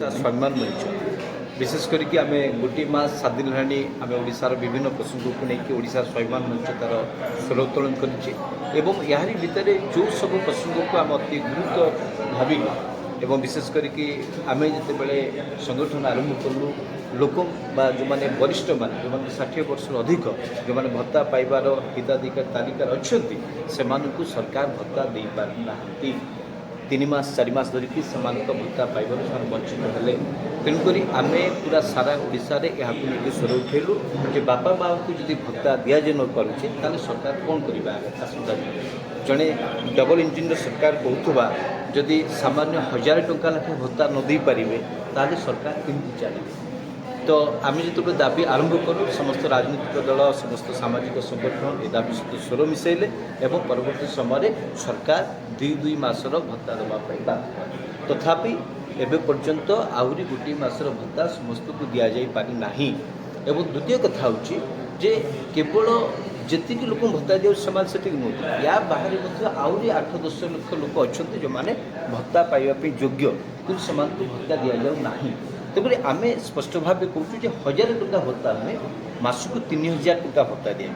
ओडिशा स्वाभिमान मंच विशेष करके आम गोटे मास 7 दिन है आम ओडिशार विभिन्न प्रसंग को लेकिन ओडिशा स्वाभिमान मंच तार स्वर उत्तोलन कर यारी भितर जो सब प्रसंग को आम अति गुरुत्व भाविलु एवं विशेष करके आम जिते संगठन आरंभ कलु लोक जो माने वरिष्ठ मान जो मैंने 60 वर्ष अधिक जो मैंने भत्ता पाइबार हिताधिकार तालिकार अच्छा से सरकार भत्ता दे पारना 3 मास 4 मास धरिकी भत्ता पाइबार से वंचित हेले तेणुक आम पूरा सारा ओडिशा रे यहाँ को स्वर उठेलु जे बापा माँ को जब भत्ता दि जाए न पारे ताले सरकार कौन करवा आसंता जड़े डबल इंजिन सरकार कहूबा जदि सामान्य 1000 टंका लाखे भत्ता न दे पारे ताले सरकार केमती चलिए तो आम जो दाबी आरंभ करूँ समस्त राजनीतिक दल समस्त सामाजिक संगठन ए दाबी सहित स्वर मिसेले एवं परवर्ती समय सरकार 2 मासर भत्ता देवाई बाध्य तथापि एवं पर्यंत आहरी गोटे मासर भत्ता समस्त को दि जाई पारि नाही एवं द्वितीय कथा होची जे केवल जी लोक भत्ता दिया समाज से नुह या बाहर आहरी 8-10 लाख लोक अच्छा जो मैंने भत्ता पाइबापी योग्य कि से भत्ता दि जाऊना तेणुक आम स्पष्ट भाव कहूँ 1000 टंका भत्ता नुहे मासक 3000 टंका भत्ता दिए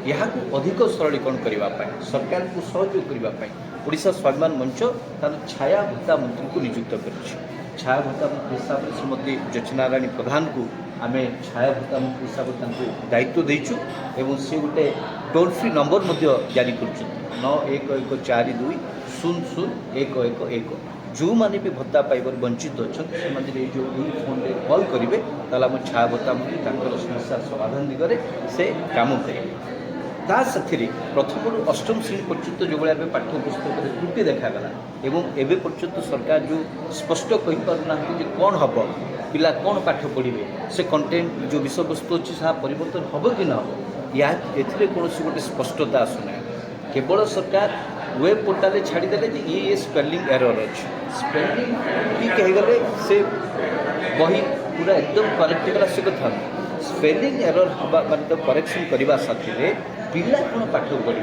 यहाँ अधिक सरलीकरण करने सरकार को सहयोग करने ओडिशा स्वाभिमान मंच तार छाया भत्ता मंत्री को नियुक्त कर छाया भत्ता मंत्री हिसाब से श्रीमती जचनाराणी प्रधान को आम छाया भत्ता मंत्री हिसाब से दायित्व देचु एवं सी गोटे टोल फ्री नंबर जारी कर 9114200111 जो मैंने भी भत्ता पाइबार वंचित अच्छा से जो फोन रे कॉल करेंगे ताला छाया भत्ता मंत्री समस्या समाधान दिगरे से काम करेंगे साथी प्रथम अष्टम श्रेणी पर्यंत जो भाई पाठ्यपुस्तक त्रुटि देखागला एवं एवं पर्यंत सरकार जो स्पष्ट कहीपना कौन हम पिला कौन पाठ पढ़े से कंटेंट जो विषय वस्तु अच्छी परिवर्तन हम कि न हम या कौन गोटे स्पष्टता आसुना केवल सरकार वेब पोर्टाल छाड़ीदे ये स्पेलिंग एरर अच्छे स्पेलिंग ठीक हो गले से बही पूरा एकदम करेक्ट होगा से कथा स्पेलिंग एरर हवा मतलब करेक्शन करने साथी पिला कौन पाठ पढ़े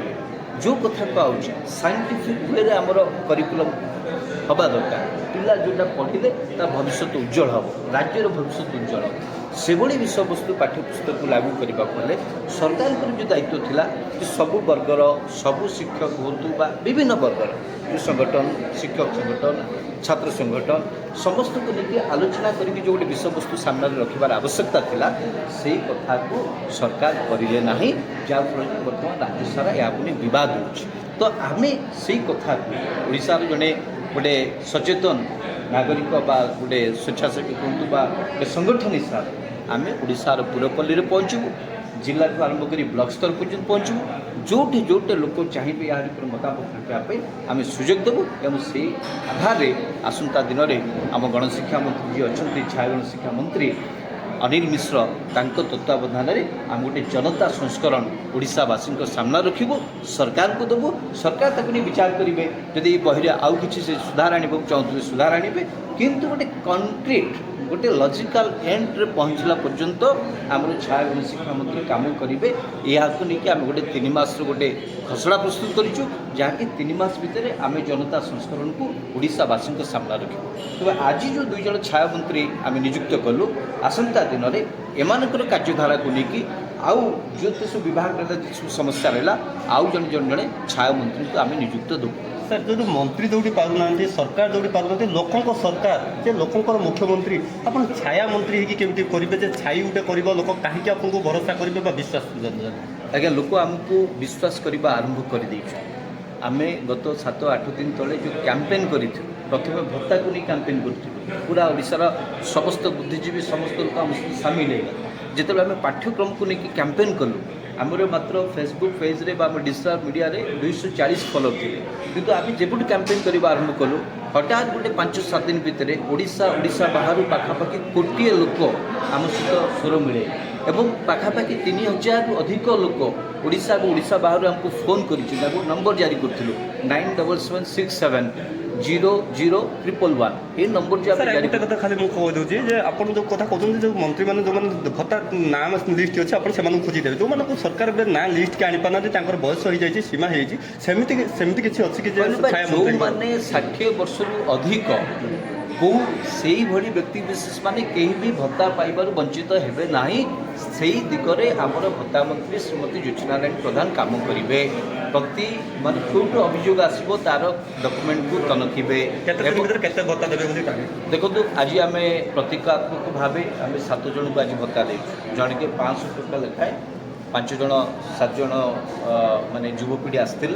जो कथा कहूँ साइंटिफिक वे आमर करिकुलम हवा दरकार पिला जोटा पढ़े भविष्य उज्जवल हम राज्यर भविष्य उज्जवल हम से विषय वस्तु पाठ्यपुस्तक को लागू करने सरकार जो दायित्व थिला कि सबु वर्गर सबु शिक्षक हूँ विभिन्न वर्गर जो संगठन शिक्षक संगठन छात्र संगठन समस्त को लेकिन आलोचना करके जो गोटे विषय वस्तु सामने रखबार आवश्यकता थिला से कथा को सरकार करें ना जहाँफल बर्तमान राज्य सारा या बद हो आम से कथा ओडिशा जड़े गोटे सचेतन नागरिक बा गोटे स्वेच्छासेवी कहतु बा गोटे संगठन हिसाब से आम ओडिशार पुरपल्ली में पहुँचबू जिला आरंभ कर ब्लॉक स्तर पर्यटन पहुँचबू जोटे जोटे लोक चाहिए यार मतामत रखापी आम सुजोग देवु एवं से आधार आसंता दिन में आम गणशिक्षा मंत्री जी अच्छा छाया गणशिक्षा मंत्री अनिल मिश्र तत्वावधान आम गोटे जनता संस्करण ओडिशावासी सामना रखू सरकार को देवु सरकार तक विचार करेंगे जदि बही आउ कि सुधार आने चाहते सुधार आने किंतु गोटे कंक्रीट गोटे लॉजिकल एंड रे पहुँचला पर्यंत आमर छाया गणशिक्षा मंत्री काम करेंगे यहाँ नहीं आम गोटे 3 मास गोटे खसड़ा प्रस्तुत करूँ जहाँकि 3 मास भितर आम जनता संस्करण को ओडिशावासी सामना रखू तो आज जो 2 जन छाया मंत्री आम नियुक्त कलु आसंता दिन में एमानकर कार्यधारा को लेकिन आउ जो सब विभाग जो समस्या रहा आउ जन जन जड़े छाया मंत्री को आम नियुक्त देवु सर जो मंत्री दौड़ी पारना सरकार दौड़ी पारना लोक सरकार जे लोकंर मुख्यमंत्री आप छाया मंत्री होमती करेंगे छाई गोटे कर लोक कहीं आपको भरोसा करेंगे विश्वास आज्ञा लोक आमको विश्वास करने आरंभ कर आम गत 7-8 दिन तले जो कैंपेन करूँ प्रथम भत्ता को नहीं कैंपेन करूँ पूरा ओडिशार समस्त बुद्धिजीवी समस्त लोग आम सामिल है जिते आम पाठ्यक्रम को लेकिन कैंपेन कलु आमर मात्र फेसबुक पेज रे डिजिटल मीडिया रे 240 फॉलोअर थे किंतु आम जब कैंपेन करने आरंभ कलु हठात गोटे 5-7 दिन भितर ओडिशा बाहर पाखापाखि 1 कोटी लोक आम सहित स्वर मिले एवं पाखापाखि 3000 अधिक लोक ओडिशा बाहर आमको फोन कर नंबर जारी करूँ 9767001111 ये नंबर जो गोटे कथा खाली मुझे कहीदे आप जो कथा कहते जो मंत्री मैंने जो भत्ता नाम लिस्ट अच्छे आप खोजिदेवे जो सरकार ना लिस्ट के आनीपाना बयस हो जाए सीमा होती किसी अच्छी कि जो मैंने 60 वर्ष अधिक को सेई भली व्यक्ति विशेष माने केही भी भत्ता पाइबार वंचित हेबे नाही सेई दिगरे आमर भत्ता मंत्री श्रीमती ज्योत्सनारायण प्रधान काम करिवे प्रति माने कोउट अभियोग आसीबो तार डॉक्यूमेंट को तनखिबे केते भत्ता देबे बोली देखो आज आम प्रतीकात्मक भाव आम 7 जन को आज भत्ता दे जन के 500 टका लेखाए 5 जन 7 जन माने युवपीढ़ी आसते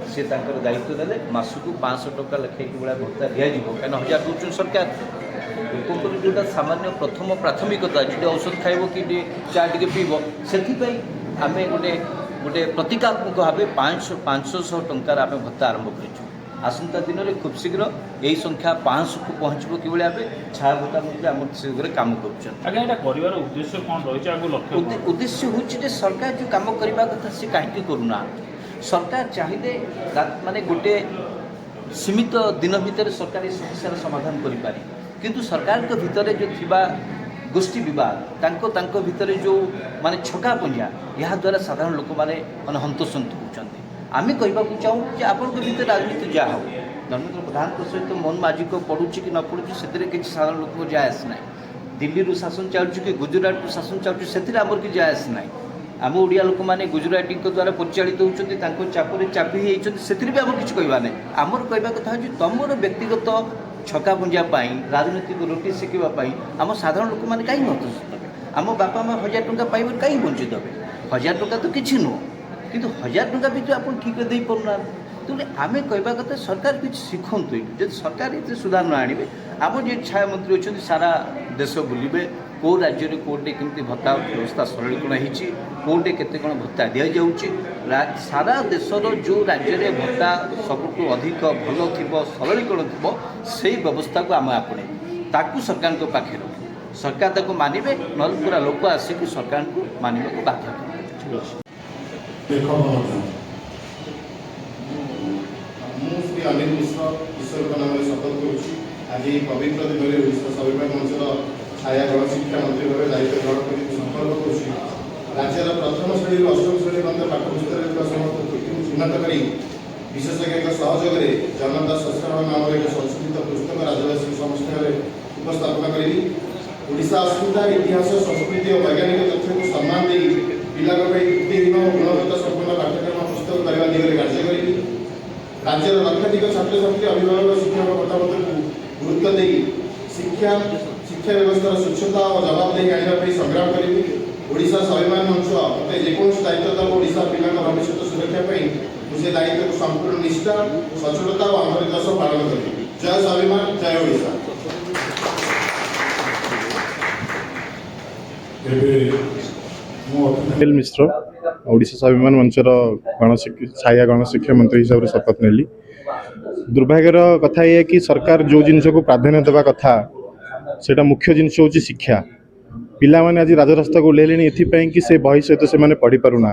सी दायित्व देले मासक 500 टका लेखाई भाया भत्ता दिज्व कहीं 1000 दूसरी सरकार लोक जोटा सामान्य प्रथम प्राथमिकता जो औषध खाइब कि चा टे पीब से आम गोटे गोटे प्रतीकात्मक भाव 500 टंकार आम भत्ता आरंभ कर आसंता दिन में खूब शीघ्र यही संख्या 500 को पहुँचब कि भाई छाया भत्ता मंत्री आम शीघ्र काम कर उद्देश्य कौन रही उद्देश्य हूँ सरकार जो कम करने कथा सी कहीं करूना सरकार चाहिए माने गोटे सीमित दिन भितर सरकार ये समस्यार समाधान करें किंतु सरकार के भितर जो थिबा गोष्ठी विवाद तांको भितर जो माने छका पंजा या द्वारा साधारण लोक माने हंतसंत होती आम कहवाक चाहूँ कि आपण भर राजनीति जहाँ हो धर्मेंद्र प्रधान सहित मन माझी को पड़ुची कि न पड़ुची से किसी साधारण लोक जायस ना दिल्ली शासन चलुची कि गुजरात शासन चलुची से आमर कि जायस ना आम ओडिया लोक मैंने गुजराती द्वारा परिचालित होती चापरे चापी होती से भी आम किसी कहवा ना आमर कहवा कथा हूँ तुम व्यक्तिगत छका पुंजापाई राजनीतिक रोटी शिखापी आम साधारण लोक मैंने कहीं हतस्त हे आम बापा माँ 1000 टंका पाइब कहीं वंचित हे 1000 टंका तो किसी नुह किंतु 1000 टंका भी तो आप ठीक दे पाना तेणु आम कहवा कथा सरकार किसी शिखु जब सरकार ये सुधार न आणवे आम जो छाया मंत्री अच्छा सारा देश बुलवे कौ राज्य में कौटे केमती भत्ता व्यवस्था सरलीकरण होटे केते कौन भत्ता दि जाऊँगी सारा देशर जो राज्य में भत्ता सबुठ अधिक भल थी सरलीकरण थी से व्यवस्था को आम आपणे ताकू सरकार के पाखे रख सरकार ताको मानिबे न पूरा लोक आसिक सरकार को मानने को बाध्य श्री अनिल मिश्र ईश्वर नाम शपथ करुच्ची आज पवित्र दिन में ओडिशा स्वाभिमान मंचर छाया गणशिक्षा मंत्री भाव दायित्व ग्रहण कर संकल्प कर राज्यर प्रथम श्रेणी अष्टम श्रेणी पर्यटन पाठ्यपुस्तक समस्त त्रुटि चिन्हट कर विशेषज्ञ सहयोग में जनता संस्कार नाम एक संशोधित पुस्तक राज्यवासी समस्त उपस्थापन करी ओडिशा अस्मिता इतिहास संस्कृति और वैज्ञानिक तथ्य को सम्मान दे पिला त्रुटिहीन गुणवत्ता संपन्न पाठ्यक्रम पुस्तक करने दिगरे कार्य करी राज्यर लक्षाधिक छात्र छात्री अभिभावक शिक्षक मतामत को गुरुत्व दे शिक्षा व्यवस्था स्वच्छता और जवाबदेही आने संग्राम करी ओडिशा स्वाभिमान मंच मत जेको दायित्व दब ओडिशा पिला भविष्य सुरक्षा मुझे दायित्व को संपूर्ण निष्ठा सचलता और आंतरिकता सह पालन करी जय स्वाभिमान जय ओडिशा। अनिल मिश्र ओडिशा स्वाभिमान मंचर छाया गणशिक्षा मंत्री हिसाब से शपथ नेली दुर्भाग्यर कथा ये कि सरकार जो जिनस को प्राधान्य देवा कथा सेटा मुख्य जिनस हूँ शिक्षा पिला माने आज राजरास्ता को ओह्लैले एथिपाई कि से बही सहित से पढ़ी पारुना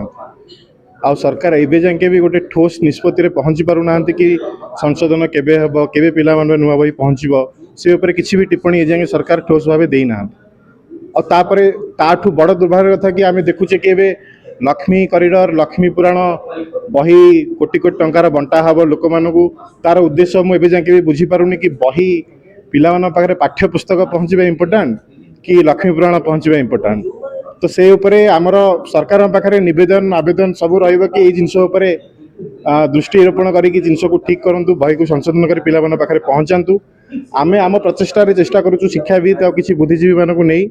आ सरकार एबे जाके भी गोटे ठोस निष्पत्ति पहुँची पारुना कि संशोधन केबे हम केबे पिला माने नुआ बही पहुँचब से ऊपर किसी भी टिप्पणी ए जाके सरकार ठोस भाव देना और तापरे ताठू बड़ दुर्भाग्य कथा कि आम देखुचे कि लक्ष्मी करिडर लक्ष्मी पुराण बही कोटी कोटी टंकार बंटा हम लोक मानू तार उद्देश्य मुझे जाके भी बुझीपारुनी कि बही पिला पाखे पाठ्य पुस्तक पहुँचवा इम्पोर्टाट कि लक्ष्मी पुराण पहुँचवा इम्पोर्टाट तो से उपरे आमर सरकार पाखे निवेदन आवेदन सब रही जिनस दृष्टि रोपण करके जिनस को ठीक करूँ बही को संशोधन कर पिला पाखे पहुँचातु आमे आम प्रचेषार चेष्टा करूँ शिक्षाविद आ किसी बुद्धिजीवी मानक नहीं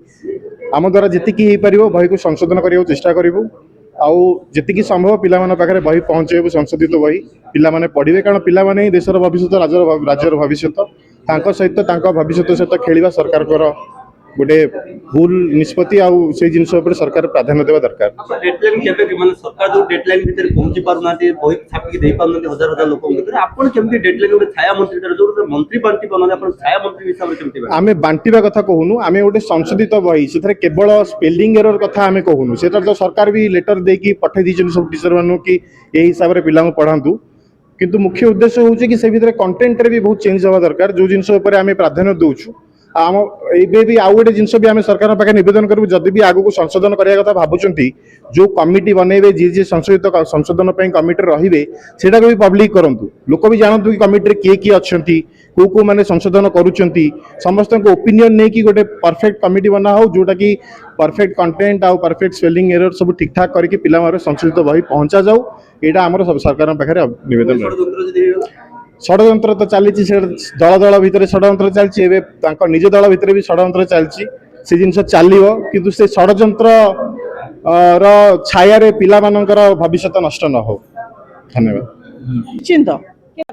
आम द्वारा जीति हो बही को संशोधन करने चेष्टा करूँ आउ जी संभव पिला पाखे बही पहुँचे संशोधित बही पिला पढ़े कारण पिला ही देशर भविष्य राज्यर भविष्य सहित भविष्य सहित खेल सरकार गोटे भूल निष्पत्ति से जिन सरकार प्राधान्य देवा दरकार डेडलाइन केबे माने सरकार जो डेडलाइन भीतर पहुंची पारुना बही छापी दे पारुना हजार हजार लोक भीतर आपण केमती डेडलाइन गोटे छाया मंत्री जो मंत्री बांटी पारुना आपण छाया मंत्री हिसाब रे केमती आमे बांटीबा कथा कहूनु आमे गोटे संशोधित बही से केवल स्पेलिंग एरर कथा आमे कहूनु से तो सरकार भी लेटर देकी पठे दी सब टीचर मानु कि यही हिसाब रे पिला पढ़ातु किंतु मुख्य उद्देश्य होउचे कि से भीतर कंटेंट रे भी बहुत चेंज हवा दरकार जो जिनस ऊपर आमे प्राधान्य दउछु आम ए भी आउ गोटे जिनस भी आम सरकार पाखे नवेदन करूँ जदि भी आगू संशोधन करने कथा भावुंट जो कमिटी बनइबे जी जी संशोधित संशोधन कमिटी रे सेटा भी पब्लिक करूँ लोक भी जानतु कि कमिटी किए किए अच्छा कौ कौ मैंने संशोधन करुँच समस्त ओपिनियन नहीं कि गोटे परफेक्ट कमिटी बना हो जोटा कि परफेक्ट कंटेंट आउ परफेक्ट स्पेलिंग एरर सब ठीक ठाक करके पिला संशोधित बही पहुंचा जाऊ यहाँ आम सरकार पाखे नवेदन षड्यंत्र तो चली दल दल भितर षड्यंत्र चलती निज दल भितर भी षड्यंत्र चलती से जिन चलो किंतु से षड्यंत्र छाया पिला भविष्य नष्ट न हो। धन्यवाद। निश्चिंत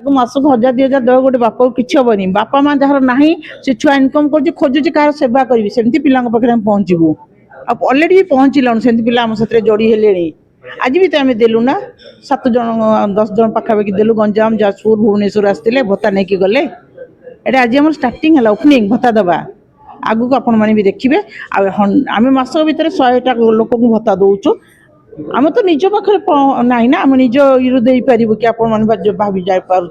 मासक 1000-2000 दे गोटे बापा को किसी हेनी बापा माँ जार ना से छुआ इनकम कर खोजुची कह सेवा करी सेमती पिला पाखे पहुँचू अलरेडी भी पहुँचलुँ से पिला आम साथ जोड़ी हेले आज भी तो आम देलु ना 7 जन 10 जन पाखापाखि देलु गंजाम जाजपुर भुवनेश्वर आसते भत्ता नहीं गले ये आज आम स्टार्टिंग है ओपनिंग भत्ता दबा आगु को आपण मैंने भी देखिए आम मासक भितर 100टा लोक को भत्ता दौचु आम तो निज पाखे ना आम निज इे पारू कि आपण मैंने भाभी जापार